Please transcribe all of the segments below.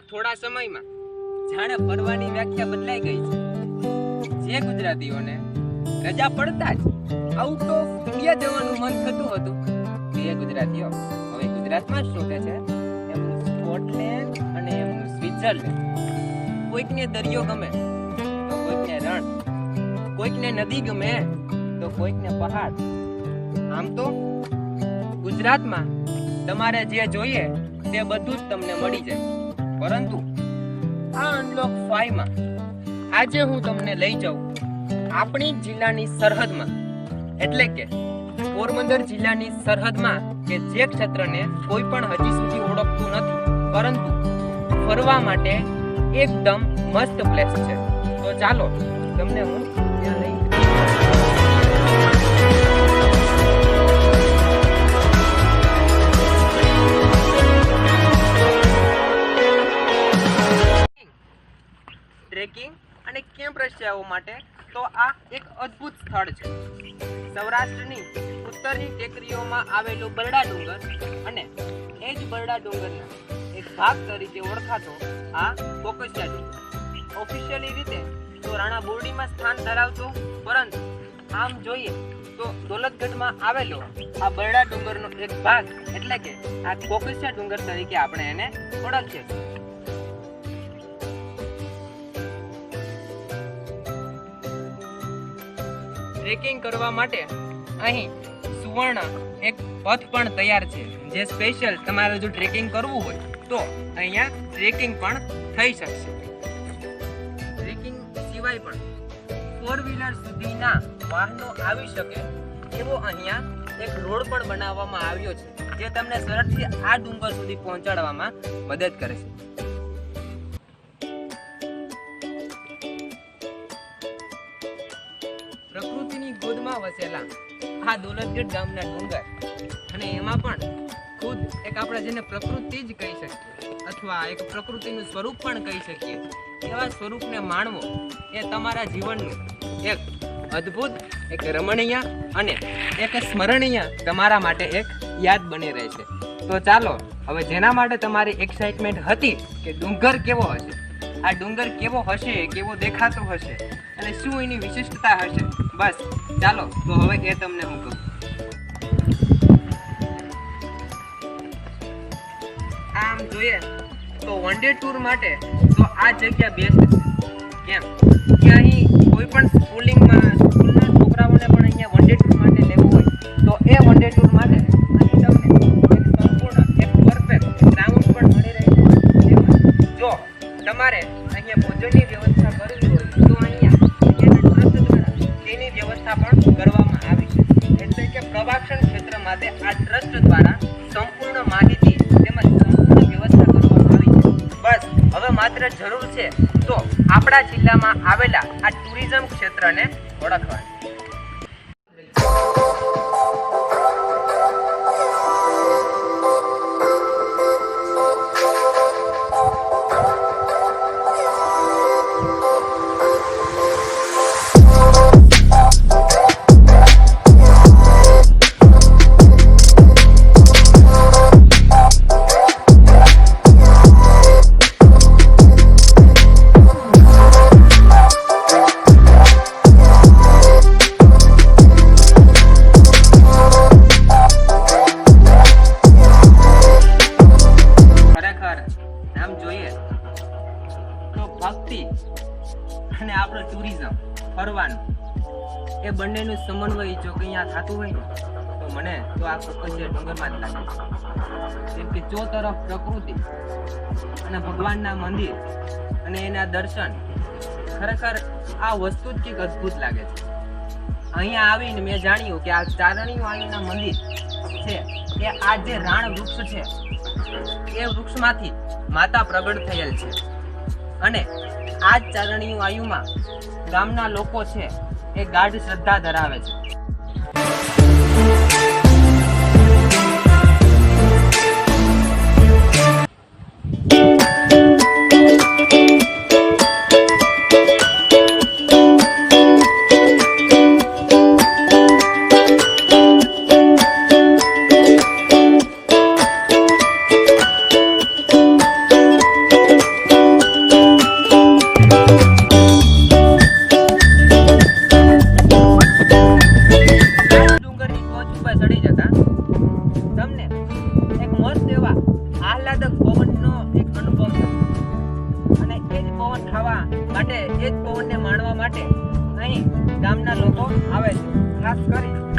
છેલ્લા થોડા સમયમાં જાણે ફરવાની વ્યાખ્યા બદલાઈ ગઈ છે। જે ગુજરાતીઓને રજા પડતા જ આઉટ ઓફ ઇન્ડિયા જવાનું મન થતું હતું તે ગુજરાતીઓ હવે ગુજરાતમાં જ શોધે છે એમનું સ્કોટલેન્ડ અને એમનું સ્વિટ્ઝરલેન્ડ। કોઈકને દરિયો ગમે તો કોઈકને રણ, કોઈકને નદી ગમે તો કોઈકને પહાડ। આમ તો ગુજરાતમાં તમારે જે જોઈએ તે બધું જ તમને મળી જાય, પરંતુ આ અનલોક 5 માં આજે હું તમને લઈ જાઉં આપણી જિલ્લાની સરહદમાં, એટલે કે પોરબંદર જિલ્લાની સરહદમાં, કે જે ક્ષેત્રને કોઈ પણ હજી સુધી ઓળખતું નથી, પરંતુ ફરવા માટે એકદમ મસ્ત પ્લેસ છે। તો ચાલો તમને હું ત્યાં લઈ ટ્રેકિંગ અને કેમ્પ રશિયાઓ માટે તો આ એક અદ્ભુત સ્થળ છે। સૌરાષ્ટ્રની ઉત્તરની ટેકરીઓમાં આવેલું બરડા ડુંગર અને એ જ બરડા ડુંગરના એક ભાગ તરીકે ઓળખાતો આ કોકસિયા ડુંગર ઓફિશિયલી રીતે તો રાણા બોરડીમાં સ્થાન ધરાવતો, પરંતુ આમ જોઈએ તો દોલતગઢમાં આવેલો આ બરડા ડુંગરનો એક ભાગ, એટલે કે આ કોકસિયા ડુંગર તરીકે આપણે એને ઓળખીએ છીએ। ટ્રેકિંગ કરવા માટે અહીં સુવર્ણ એક પથ પણ તૈયાર છે, જે સ્પેશિયલ તમારે જો ટ્રેકિંગ કરવું હોય તો અહીંયા ટ્રેકિંગ પણ થઈ શકશે। ટ્રેકિંગ સિવાય પણ 4 વ્હીલર સુધીના વાહનો આવી શકે એવો અહીંયા એક રોડ પણ બનાવવામાં આવ્યો છે, જે તમને સરળથી આ ડુંગર સુધી પહોંચાડવામાં મદદ કરે છે। પ્રકૃતિની ગોદમાં વસેલા આ દોલતગઢ ગામના ડુંગર, અને એમાં પણ ખુદ એક આપણે જેને પ્રકૃતિ જ કહી શકીએ અથવા એક પ્રકૃતિનું સ્વરૂપ પણ કહી શકીએ, એવા સ્વરૂપને માણવો એ તમારા જીવનનું એક અદ્ભુત, એક રમણીય અને એક સ્મરણીય તમારા માટે એક યાદ બની રહે છે। તો ચાલો હવે જેના માટે તમારી એક્સાઇટમેન્ટ હતી કે ડુંગર કેવો હશે, આ ડુંગર કેવો હશે, કેવો દેખાતો હશે અને શું એની વિશિષ્ટતા હશે, બસ ચાલો તો હવે એ તમને હું કહું। આમ જોઈએ તો વન ડે ટૂર માટે તો આ જગ્યા બેસ્ટ છે। કેમ કે અહીં કોઈ પણ સ્કૂલના છોકરાઓને પણ અહીંયા વન ડે ટૂર માટે લેવું હોય તો એ વન ડે ટૂર માટે અહીં તમને એક સંપૂર્ણ, એક પરફેક્ટ ગ્રાઉન્ડ પણ મળી રહે છે। જો તમારે અહીંયા ભોજનની વ્યવસ્થા કરવી હોય તો અહીંયા ટ્રસ્ટ દ્વારા તેની વ્યવસ્થા પણ કરવામાં આવી છે, એટલે કે પ્રવાસન ક્ષેત્ર માટે આ ટ્રસ્ટ દ્વારા સંપૂર્ણ માહિતી તેમજ સંપૂર્ણ વ્યવસ્થા કરવામાં આવી છે। બસ હવે માત્ર જરૂર છે તો આપણા જિલ્લામાં આવેલા આ ટુરિઝમ ક્ષેત્રને ઓળખવાની। અને આપણું ટુરિઝમ, ફરવાનું, એ બંનેનું સમન્વય જો અહીંયા થતું હોય ને તો મને તો આ કોકસિયા ડુંગરમાં જ લાગે છે। જેમ કે ચો તરફ પ્રકૃતિ અને ભગવાનના મંદિર અને એના દર્શન, ખરેખર આ વસ્તુ જ કંઈક અદ્ભુત લાગે છે। અહીંયા આવીને મેં જાણ્યું કે આ ચારણીઓ આઈના મંદિર છે એ આ જે રાણ વૃક્ષ છે એ વૃક્ષમાંથી માતા પ્રગટ થયેલ છે, અને આ જ ચારણીઓ આયુમાં ગામના લોકો છે એ ગાઢ શ્રદ્ધા ધરાવે છે।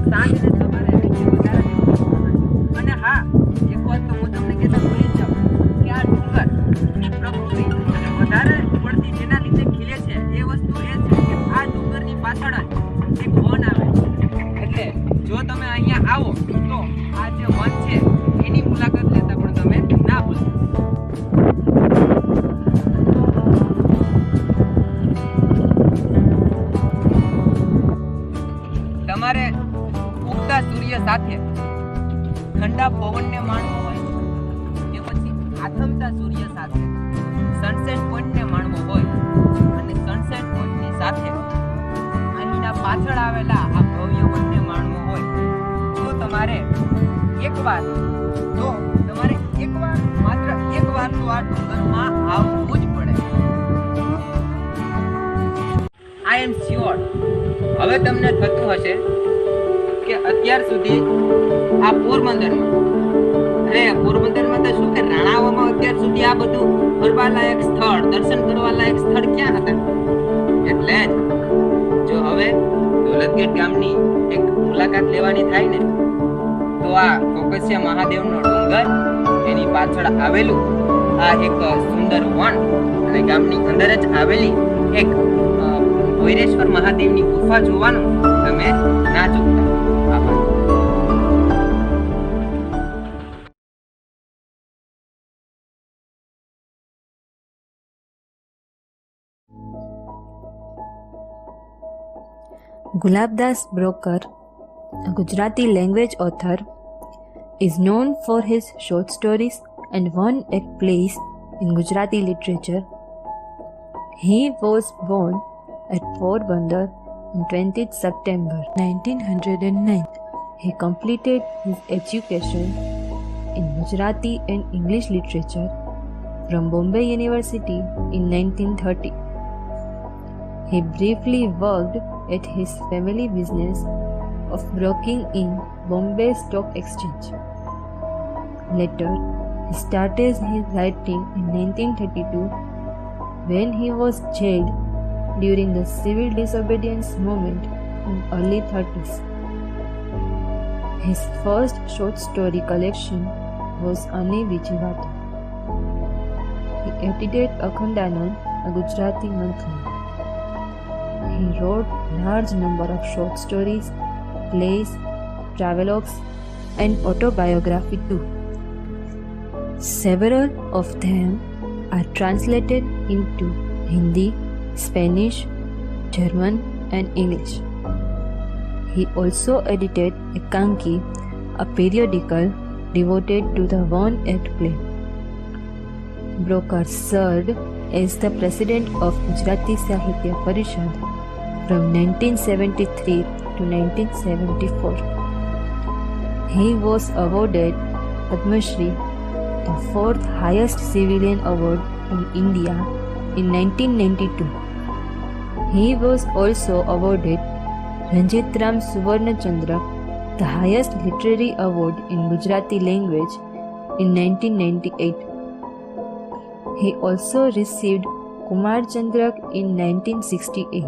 સાંજ ને સવારે વધારે દેવું. અને હા, એક વાત તો હું તમને કહેતા ભૂલી જ જાઉં કે આ ડુંગર એ પ્રકૃતિ અને વધારે પડતી જેના લીધે ખીલે છે એ વસ્તુ એ છે કે આ ડુંગરની પાછળ જ એક વન આવે છે. એટલે જો તમે અહીંયા આવો તો આ જે વન છે એની મુલાકાત લેતા પણ તમે ના ભૂલશો. તમારે ઉગતા સૂર્ય સાથે ઠંડા પવનને માણવો હોય કે પછી આથમતા સૂર્ય સાથે સનસેટ પોઈન્ટને માણવો હોય અને સનસેટ પોઈન્ટની સાથે અહીંના પાછળ આવેલા આ ભવ્ય વનને માણવો હોય તો તમારે એકવાર માત્ર એકવાર તો આ ડુંગરમાં આવવું જ પડે. આઈ એમ શ્યોર હવે તમને થતું હશે કે અત્યાર સુધી આ પોરબંદરમાં તો શું કે રાણાવામાં અત્યાર સુધી આ બધું ફરવાલાયક સ્થળ, દર્શન કરવાલાયક સ્થળ ક્યાં હતા? એટલે જ જો હવે દોલતગેટ ગામની એક મુલાકાત લેવાની થાય ને તો આ કોકસિયા મહાદેવનો ડુંગર, એની પાછળ આવેલું આ એક સુંદર વન અને ગામની અંદર જ આવેલી એક ભૈરેશ્વર મહાદેવની ગુફા જોવાનું તમે ના ચૂકતા. આભાર. Gulabdas Broker, a Gujarati language author, is known for his short stories and one-act plays in Gujarati literature. He was born at Porbandar on 20th September 1909. He completed his education in Gujarati and English literature from Bombay University in 1930. He briefly worked at his family business of broking in Bombay Stock Exchange. Later, he started his writing in 1932 when he was jailed during the civil disobedience movement in early 30s. His first short story collection was Ane Biji Vato. He edited Akhandanand, a Gujarati monthly. He wrote large number of short stories, plays, travelogues and autobiography too. Several of them are translated into Hindi, Spanish, German and English. He also edited Ekanki, a periodical devoted to the one-act play. Broker served as the president of Gujarati Sahitya Parishad from 1973 to 1974. He was awarded Padma Shri, the fourth highest civilian award in India, in 1992. He was also awarded Ranjitram Suvarna Chandra, the highest literary award in Gujarati language, in 1998. He also received Kumar Chandrak in 1968.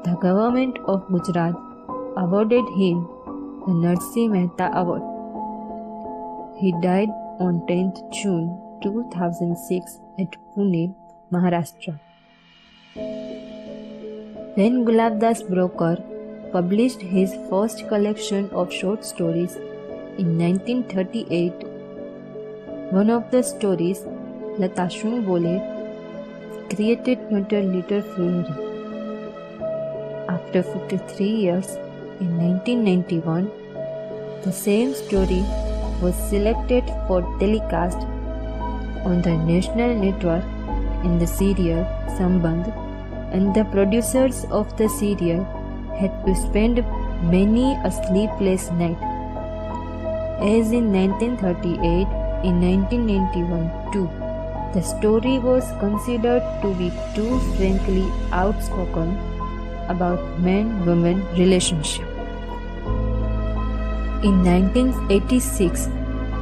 The government of Gujarat awarded him the Narsi Mehta Award. He died on 10th June 2006 at Pune, Maharashtra. When Gulabdas Broker published his first collection of short stories in 1938, one of the stories, Lata Shun Bole, created not a little furore. After 53 years, in 1991, the same story was selected for telecast on the national network in the serial Sambandh, and the producers of the serial had to spend many a sleepless night. As in 1938, in 1991 too, the story was considered to be too frankly outspoken about man-woman relationship. In 1986,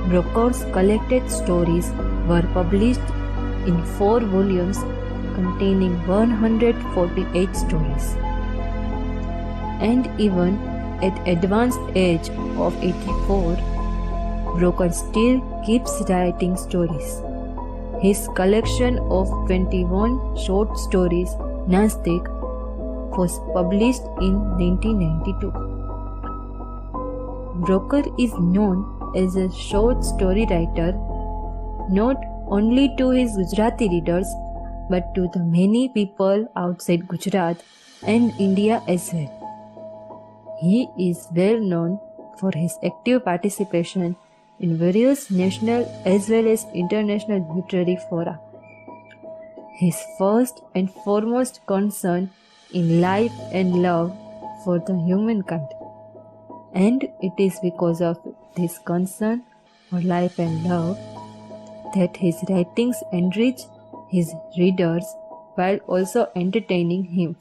Broker's collected stories were published in 4 volumes containing 148 stories. and even at advanced age of 84, Broker still keeps writing stories. His collection of 21 short stories, Nastik, was published in 1992. Broker is known as a short story writer not only to his Gujarati readers but to the many people outside Gujarat and India as well. He is well known for his active participation in various national as well as international literary fora. His first and foremost concern in life and love for the humankind. And it is because of this concern for life and love that his writings enrich his readers while also entertaining him.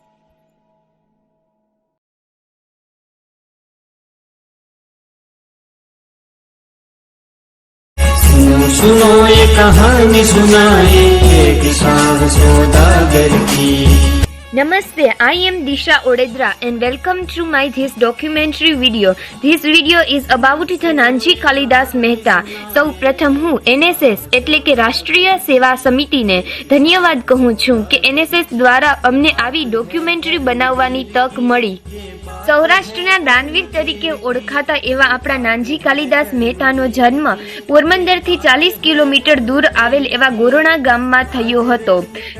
सुनो ये कहानी सुनाए एक किसान सौदागर की। Namaste, I am Disha Odedra and welcome to my this documentary video. This video is about the Nanji Kalidas Mehta. સૌ પ્રથમ હું NSS એટલે કે રાષ્ટ્રીય સેવા સમિતિને ધન્યવાદ કહું છું કે NSS દ્વારા અમને આવી ડોક્યુમેન્ટરી બનાવવાની તક મળી. સૌરાષ્ટ્રના દાનવીર તરીકે ઓળખાતા એવા આપણા નાનજી કાલિદાસ મહેતાનો જન્મ પોરબંદરથી 40 કિલોમીટર દૂર આવેલ એવા ગોરણા ગામમાં થયો હતો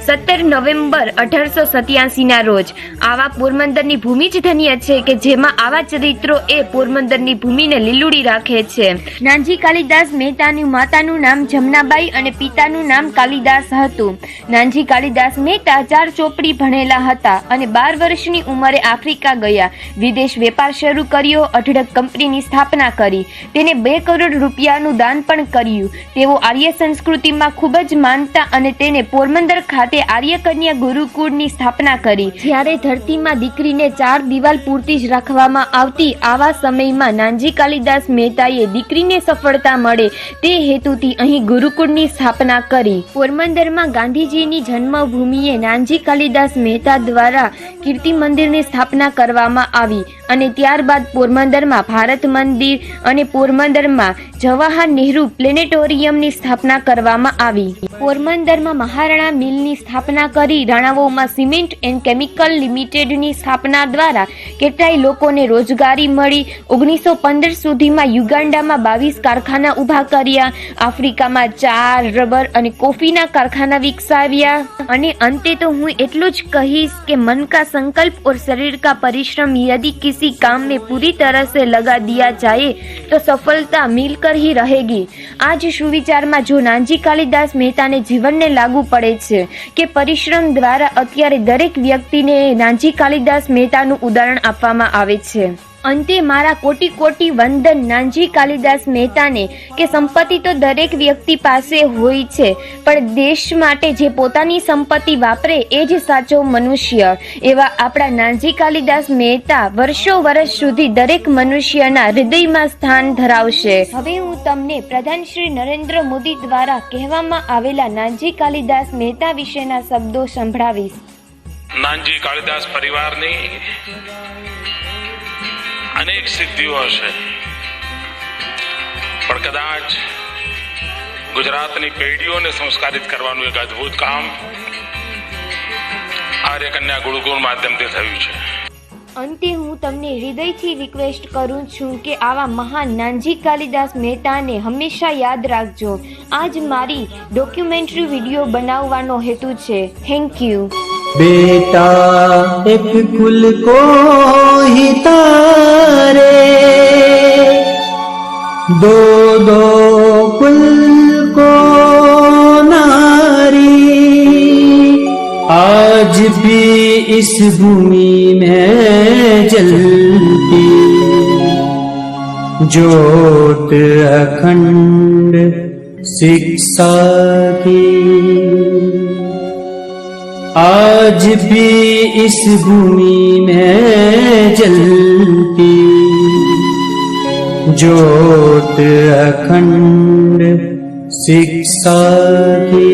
17 નવેમ્બર 1887 ના રોજ. આવા પોરબંદરની ભૂમિ જ ધન્ય છે કે જેમાં આવા ચરિત્રો એ પોરબંદરની ભૂમિને લીલુડી રાખે છે. નાનજી કાલિદાસ મહેતાની માતાનું નામ જમનાબાઈ અને પિતાનું નામ કાલિદાસ હતું. નાનજી કાલિદાસ મહેતા 4 ચોપડી ભણેલા હતા અને 12 વર્ષની ઉંમરે આફ્રિકા ગયા. વિદેશ વેપાર શરૂ કર્યો. અઢળક કંપનીની સ્થાપના કરી. તેને 2 કરોડ રૂપિયાનું દાન પણ કર્યું. તેઓ આર્ય સંસ્કૃતિમાં ખૂબ જ માનતા અને તેને પોરબંદર ખાતે આર્ય કન્યા ગુરુકુળની સ્થાપના કરી. જ્યારે ધરતીમાં દીકરીને 4 દિવાલ પૂરતી જ રાખવામાં આવતી આવા સમયમાં નાનજી કાલિદાસ મહેતાએ દીકરીને સફળતા મળે તે હેતુથી અહીં ગુરુકુળની સ્થાપના કરી. પોરબંદરમાં ગાંધીજીની જન્મભૂમિએ નાનજી કાલિદાસ મહેતા દ્વારા કીર્તિ મંદિરની સ્થાપના કરવામાં આવી અને ત્યારબાદ પોરબંદરમાં ભારત મંદિર અને પોરબંદરમાં જવાહર નહેરુ પ્લેનેટોરિયમની સ્થાપના કરવામાં આવી. પોરબંદરમાં મહારાણા મિલની સ્થાપના કરી. રાણાવાવમાં સિમેન્ટ એન્ડ કેમિકલ લિમિટેડની સ્થાપના દ્વારા કેટલાય લોકોને રોજગારી મળી. 1915 સુધીમાં યુગાન્ડામાં 22 કારખાના ઊભા કર્યા. આફ્રિકામાં ચા, રબર અને કોફીના કારખાના વિકસાવ્યા. અને અંતે તો હું એટલું જ કહીશ કે મન કા સંકલ્પ और शरीर का परिश्रम यदि किसी काम में पूरी तरह से लगा दिया जाए तो सफलता मिलकर ही रहेगी. आज सुविचाરમાં જો નાનજી કાલિદાસ મહેતાને જીવનને લાગુ પડે છે કે પરિશ્રમ દ્વારા અત્યારે દરેક વ્યક્તિને નાનજી કાલિદાસ મહેતાનું ઉદાહરણ આપવામાં આવે છે. અંતે મારા કોટી કોટી વંદન નાનજી કાલિદાસ મહેતાને કે સંપત્તિ તો દરેક વ્યક્તિ પાસે હોય છે પણ દેશ માટે જે પોતાની સંપત્તિ વાપરે એ જ સાચો મનુષ્ય. એવા આપણા નાનજી કાલિદાસ મહેતા વર્ષો વર્ષ સુધી દરેક મનુષ્યના હૃદયમાં સ્થાન ધરાવશે. હવે હું તમને પ્રધાન શ્રી નરેન્દ્ર મોદી દ્વારા કહેવામાં આવેલા નાનજી કાલિદાસ મહેતા વિશેના શબ્દો સંભળાવીશ. નાનજી કાલિદાસ પરિવારની અનેક સિદ્ધિઓ હશે પણ કદાચ ગુજરાતની પેઢીઓને સંસ્કારિત કરવાનું એક અદ્ભુત કામ આર્ય કન્યા ગુરુકુળ માધ્યમથી થયું છે. અંતે હું તમને હૃદયથી રિક્વેસ્ટ કરું છું કે આવા મહાન નાનજી કાલિદાસ મહેતાને હંમેશા યાદ રાખજો. આજ મારી ડોક્યુમેન્ટરી વિડીયો બનાવવાનો હેતુ છે. Thank you. बेटा एक कुल को ही तारे, दो दो कुल को नारी, आज भी इस भूमि में जलती जोत अखंड शिक्षा की. आज भी इस भूमि में जलती जोत अखंड शिक्षा की.